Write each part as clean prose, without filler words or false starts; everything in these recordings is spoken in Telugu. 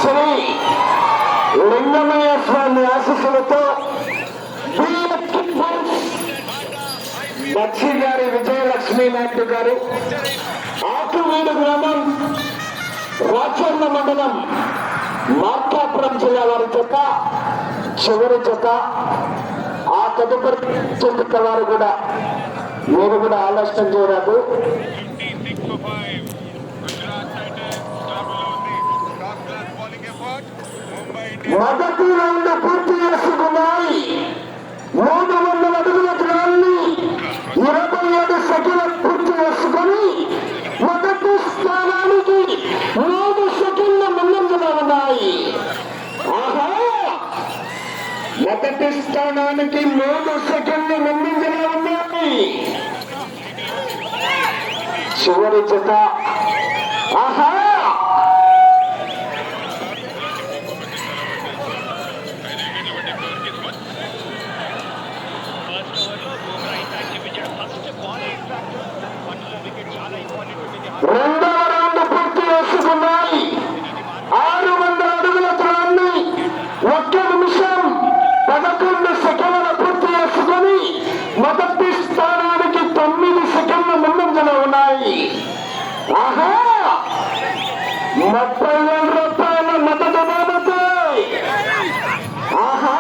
శ్రీ లింగమయ్య స్వామి ఆశీస్సులతో బచ్చి గారి విజయలక్ష్మీ నాయుడు గారు ఆకువీడు గ్రామం రాచర్ల మండలం మార్కాపురం జిల్లా వారి జత చివరి జత. ఆ తదుపరి జత వారు కూడా మీరు కూడా ఆలస్యం చేయరాదు. మొదటి రౌండ్ పూర్తి చేసుకున్నాయి. 300 అడుగుల దూరాన్ని 27 సెకండ్లు పూర్తి చేసుకుని మొదటి స్థానానికి 3 సెకండ్ల ముందంజలో ఉన్నాయి. ఆహా, మొదటి స్థానానికి 3 సెకండ్లు ముందంజలో ఉన్నాయి. చివరి జత. ఆహా, రెండవ రౌండ్ పూర్తి చేసుకున్నాయి. 600 అడుగుల దూరాన్ని 1 నిమిషం 11 సెకండ్ల పూర్తి చేసుకుని మొదటి స్థానానికి 9 సెకండ్ల ముందంజలో ఉన్నాయి. ఆహా, 30,000 రూపాయల మొదటి బాబతే. ఆహా,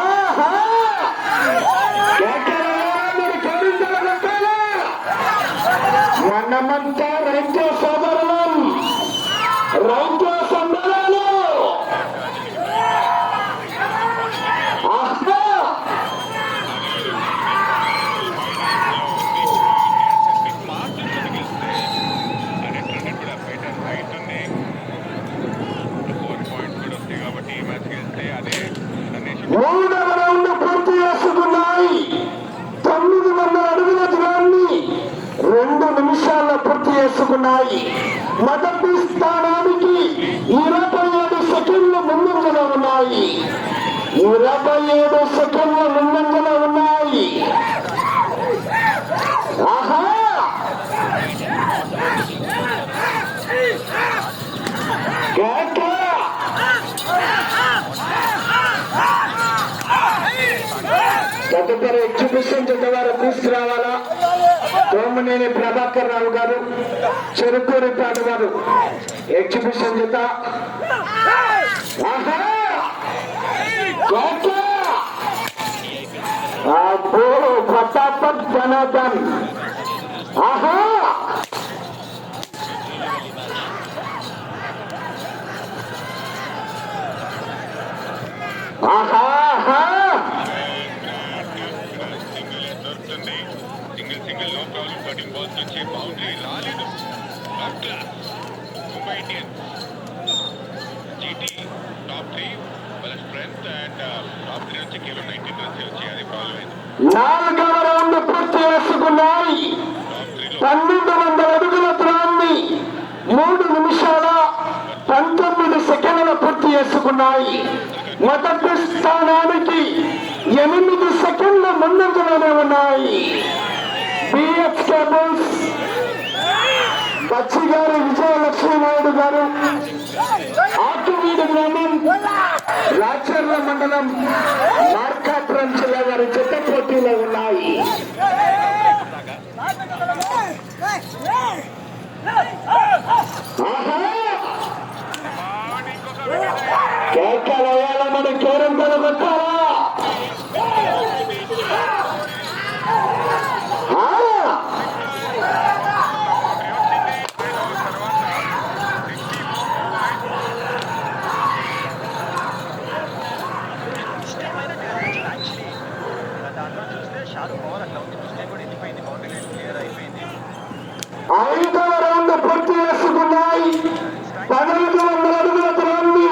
మనమంతా రైతు సోదరులం, రైతు సంబరాలు. మూడవ రౌండ్ పూర్తి చేసుకున్నాయి. 900 అడుగుల దూరాన్ని 2 నిమిషాల్లో పూర్తి చేసుకున్నాయి. మొదటి స్థానానికి 27 సెకండ్ల ముందంజలో ఉన్నాయి. 27 సెకండ్ల ముందంజలో ఉన్నాయి. ఆహా, తదుపరి ఎగ్జిబిషన్ వారు తీసుకురావాలా. తోమనేని ప్రభాకర్ రావు గారు, చెరుకూరిపాటి వారు ఎగ్జిబిషన్ జత. అబ్బో, ఫటాఫట్ జనార్దన్. ఆహా, ఆహా, సింగిల్ నో ప్రాబ్లం. 13 బాల్స్ వచ్చే బౌండరీ రాలేదు. Top class Mumbai Indians GT top 3 వాళ్ళ స్ట్రెంత్ అండ్ టాప్ 3 నుంచి కేవలం 19 రన్స్ వచ్చాయి. అది ప్రాబ్లం అయింది. 4వ రౌండ్ పూర్తి చేసుకున్నాయి. 1200 అడుగుల దూరాన్ని 3 నిమిషాల 19 సెకండ్ల పూర్తి చేసుకున్నాయి. మొదటి స్థానానికి 8 సెకండ్ల ముందంజలోనే ఉన్నాయి. బిఎఫ్ కేబుల్స్ బచ్చి గారు విజయలక్ష్మీ నాయుడు గారు ఆకువీడు గ్రామం రాచర్ల మండలం మార్కాపురం జిల్లా వారి జత పోటీలో ఉన్నాయి. కేకలయాల మన కేరం కొట్టాలా. ఐదవ రౌండ్ పూర్తి చేసుకున్నాయి. 1500 అడుగుల దూరాన్ని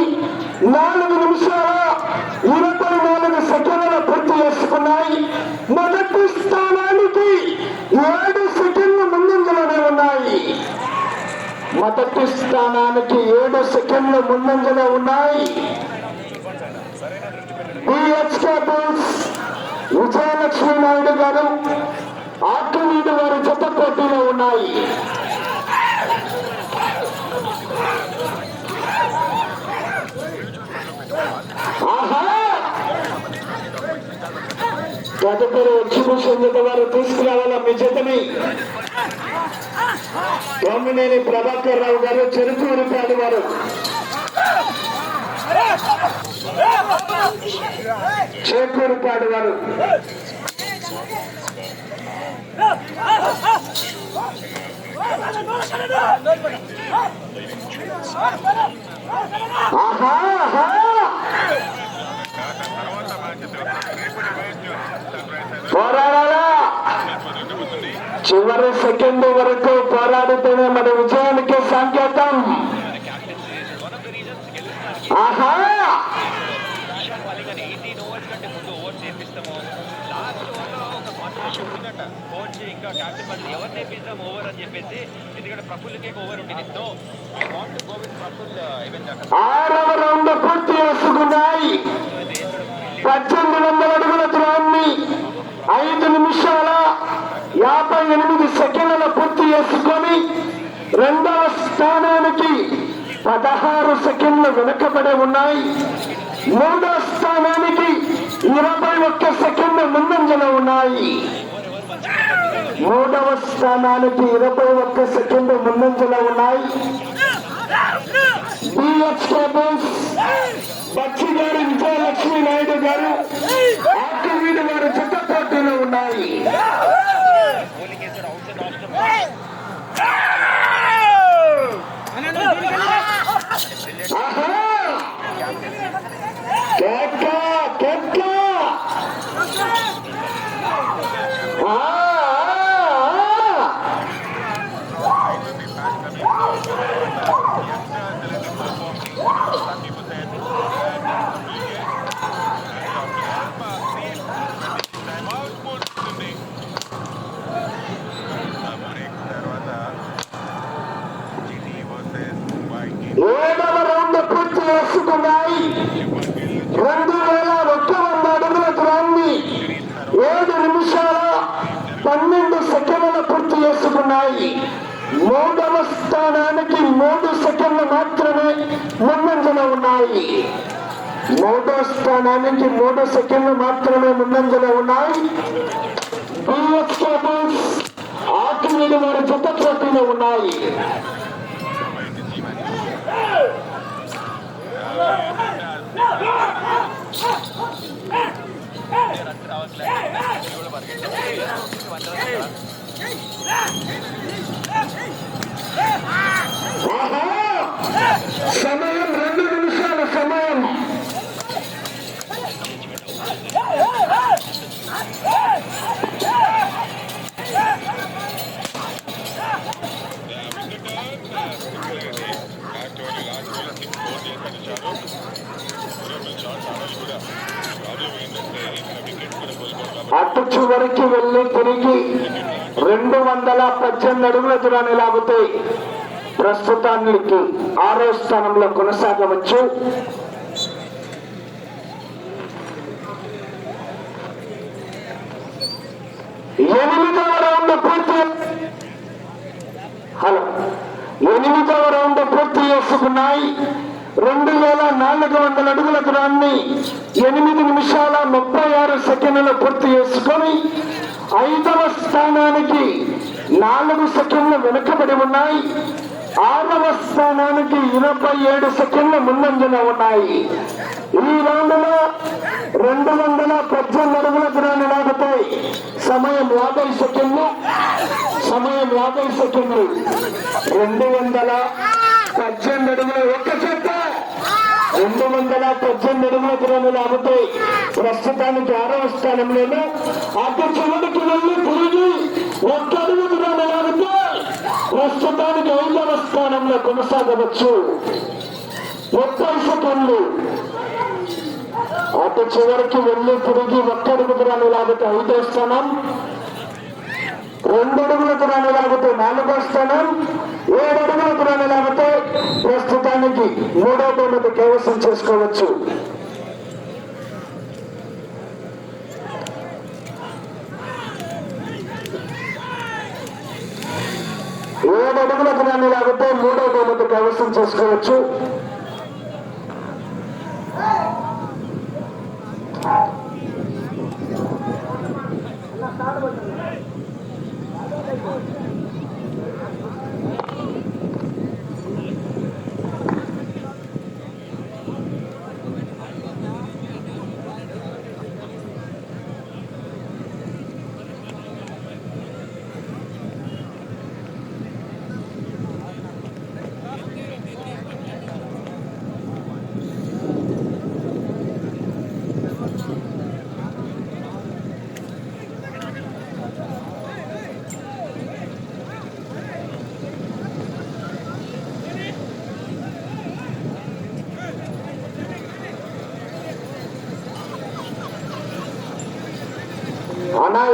4 నిమిషాల 24 సెకండ్ల పూర్తి చేసుకున్నాయి. మొదటి స్థానానికి 7 సెకండ్ల ముందంజలోనే ఉన్నాయి. మొదటి స్థానానికి 7 సెకండ్ల ముందంజలో ఉన్నాయి. బిహెచ్కే బుల్స్ విజయలక్ష్మీ నాయుడు గారు ఆకువీడు వారి జత పోటీలో ఉన్నాయి. పేరు ఎగ్జిబిషన్ జత వారు తీసుకురావాలా మీ జతని. తోమినేని ప్రభాకర్ రావు గారు, చెరుకూరుపాడు వారు. చేకూరుపాడు వారు. ఆహా ఆహా పోరాడాలా. చివరి సెకండ్ వరకు పోరాడితేనే మన విజయానికి సంకేతం. ఆహా ఇంకా క్యాప్టెన్ మళ్ళీ ఎవరు నేర్పిద్దాం ఓవర్ అని చెప్పేసి, ఎందుకంటే ప్రఫుల్కే ఓవర్ ఉంటుంది. So I want to go with Praful even దాకా. 6వ రౌండ్ పూర్తి చేసుకున్నాయి. 1800 అడుగుల దూరాన్ని 5 నిమిషాల 58 సెకండ్ల పూర్తి చేసుకొని రెండవ స్థానానికి 16 సెకండ్లు వెనుకబడి ఉన్నాయి. మూడో స్థానానికి 21 సెకండ్లు ముందంజలో ఉన్నాయి. మూడవ స్థానానికి 21 సెకండ్లు ముందంజలో ఉన్నాయి. బిఎస్ కేబుల్స్ బచ్చి గారు, విజయలక్ష్మి నాయుడు గారు, ఆకువీడు వారు జత పోటీలో ఉన్నాయి. ఏడవ రౌండ్ పూర్తి చేసుకున్నాయి. 2100 అడుగుల దూరాన్ని 7 నిమిషాల 12 సెకండ్ల పూర్తి చేసుకున్నాయి. మూడవ స్థానానికి 3 సెకండ్లు మాత్రమే ముందంజలో ఉన్నాయి. మూడో స్థానానికి 3 సెకండ్లు మాత్రమే ముందంజలో ఉన్నాయి. ఆకువీడు వారి జత పోటీలో ఉన్నాయి. సమయం 2 నిమిషాల సమయం. అటు చివరికి వెళ్ళి తిరిగి 218 అడుగుల దూరాన్ని లాగితే ప్రస్తుతానికి 6వ స్థానంలో కొనసాగవచ్చు. ఎనిమిదవ రౌండ్ పూర్తి చేసుకున్నాయి. 2400 అడుగుల దూరాన్ని 8 నిమిషాల 36 సెకండ్లు పూర్తి చేసుకొని 5వ స్థానానికి 4 సెకండ్లు వెనుకబడి ఉన్నాయి. 6వ స్థానానికి 27 సెకండ్లు ముందంజలో ఉన్నాయి. ఈ రౌండ్ లో 218 అడుగుల దూరాన్ని లాగుతాయి. సమయం 50 సెకండ్లు. 218 అడుగులు ఒక్క చెత్త 218 అడుగుల దూరాన్ని లాగుతాయి. ప్రస్తుతానికి 6వ స్థానంలోనూ. అటు చివరికి వెళ్ళి తిరిగి 1 అడుగు దూరాన్ని లాగితే ప్రస్తుతానికి 5వ స్థానంలో కొనసాగవచ్చు. 30 సెకండ్లు. అటు చివరికి వెళ్ళి తిరిగి 1 అడుగు దూరాన్ని లాగితే 5వ స్థానం. 2 అడుగుల దూరాన్ని లాగితే 4వ స్థానం. 7 అడుగుల దూరాన్ని లాగితే ప్రస్తుతానికి 3వ బహుమతి కైవసం చేసుకోవచ్చు. 7 అడుగుల దూరాన్ని లాగితే 3వ బహుమతి కైవసం చేసుకోవచ్చు.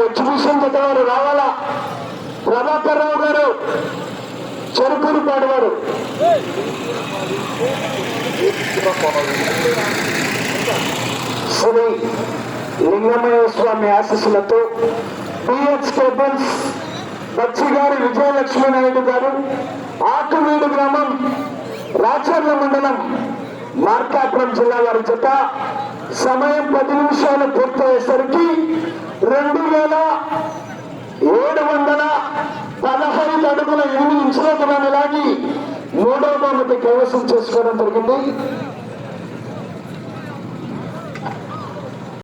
ఎగ్జిబిషన్ జత వారు రావాలా. ప్రభాకర్ రావు గారు చెరుకూరుపాడు వారు. శ్రీ లింగమయ్య స్వామి ఆశీస్సులతో బిఎస్ కేబుల్స్ బచ్చిగారి విజయలక్ష్మీ నాయుడు గారు, ఆకువీడు గ్రామం, రాచర్ల మండలం, మార్కాపురం జిల్లా వారి జత. సమయం 10 నిమిషాలు పూర్తయ్యేసరికి 2715 అడుగుల 8 ఇంచుల దూరాన్ని లాగి 3వ బహుమతి కైవసం చేసుకోవడం జరిగింది.